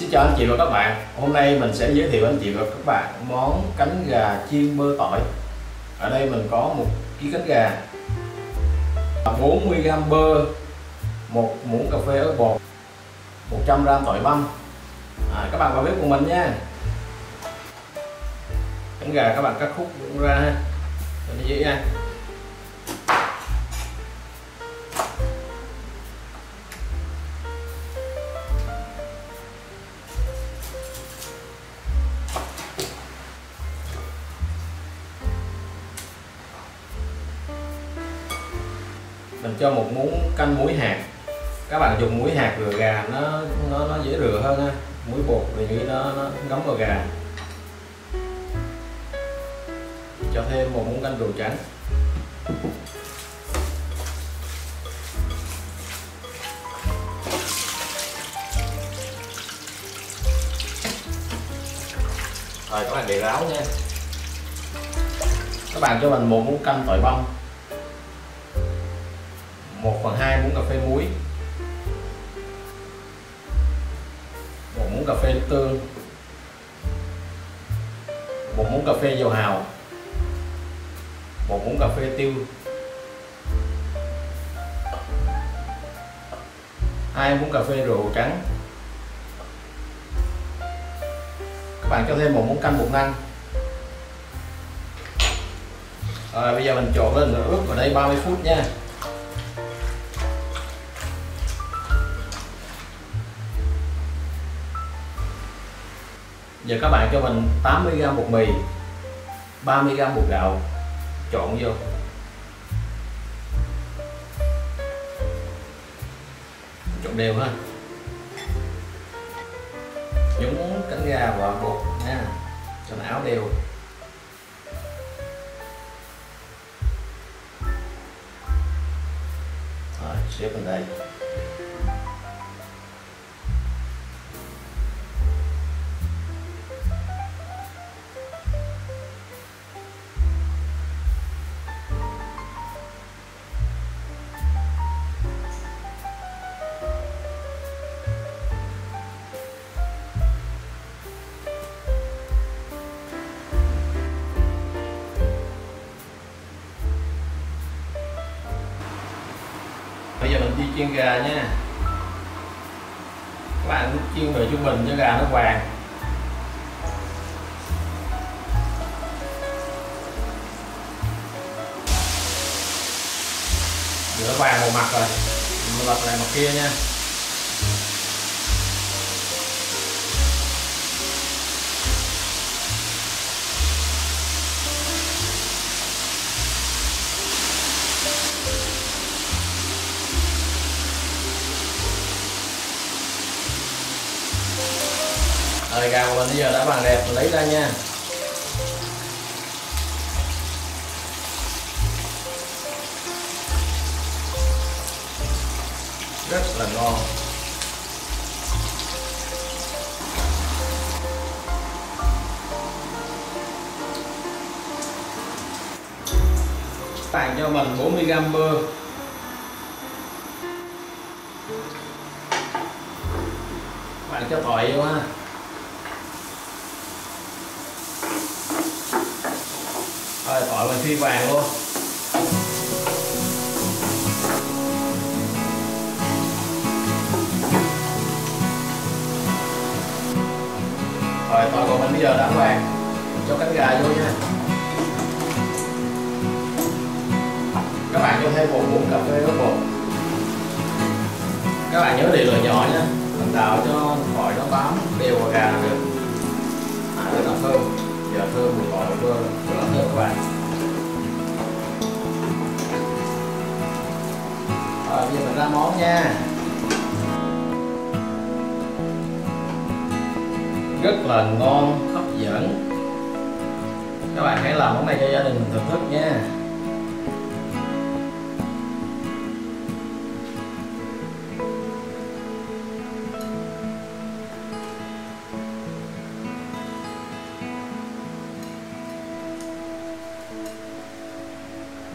Xin chào anh chị và các bạn. Hôm nay mình sẽ giới thiệu anh chị và các bạn món cánh gà chiên bơ tỏi. Ở đây mình có 1 kg cánh gà, 40g bơ, 1 muỗng cà phê ớt bột, 100g tỏi băm. Các bạn vào bếp cùng mình nha. Cánh gà các bạn cắt khúc ra ha, cho nó dễ ăn. Mình cho 1 muỗng canh muối hạt. Các bạn dùng muối hạt rửa gà nó dễ rửa hơn ha. Muối bột vì nghĩ nó ngấm vào gà. Cho thêm 1 muỗng canh rượu trắng. Rồi các bạn để ráo nha. Các bạn cho mình 1 muỗng canh tỏi băm, 1/2 muỗng cà phê muối, 1 muỗng cà phê nước tương, 1 muỗng cà phê dầu hào, 1 muỗng cà phê tiêu, 2 muỗng cà phê rượu trắng. Các bạn cho thêm 1 muỗng canh bột năng. Rồi bây giờ mình trộn lên nữa, ướp vào đây 30 phút nha. Giờ các bạn cho mình 80g bột mì, 30g bột gạo, trộn vô. Trộn đều ha. Nhúng cánh gà vào bột nha, cho nó áo đều. Rồi, xếp lên đây. Bây giờ mình đi chiên gà nha. Các bạn chiên lửa trung bình cho gà nó vàng. Lửa vàng một mặt rồi, mình lật lại mặt kia nha. Rồi gà của mình bây giờ đã vàng đẹp, mình lấy ra nha. Rất là ngon. Các bạn cho mình 40g bơ, các bạn cho tỏi vô ha. Rồi tỏi mình phi vàng luôn. Rồi tỏi của mình bây giờ đã vàng, cho cánh gà vô nha. Các bạn cho thêm 1 muỗng cà phê ớt bột. Các bạn nhớ để lửa nhỏ nhé, mình đào cho tỏi nó bám đều vào gà là được. Rất là thơm. Giờ thơm mùi tỏi bơ rất là thơm các bạn. Rồi bây giờ mình ra món nha. Rất là ngon, hấp dẫn. Các bạn hãy làm món này cho gia đình mình thưởng thức nha.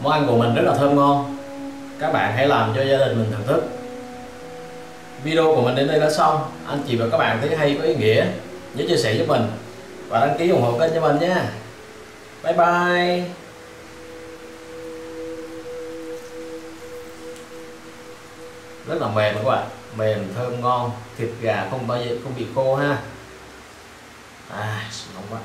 Món ăn của mình rất là thơm ngon. Các bạn hãy làm cho gia đình mình thưởng thức. Video của mình đến đây đã xong. Anh chị và các bạn thấy hay có ý nghĩa, nhớ chia sẻ giúp mình và đăng ký ủng hộ kênh cho mình nha. Bye bye. Rất là mềm các bạn, mềm thơm ngon, thịt gà không bao giờ không bị khô ha. Ngon quá.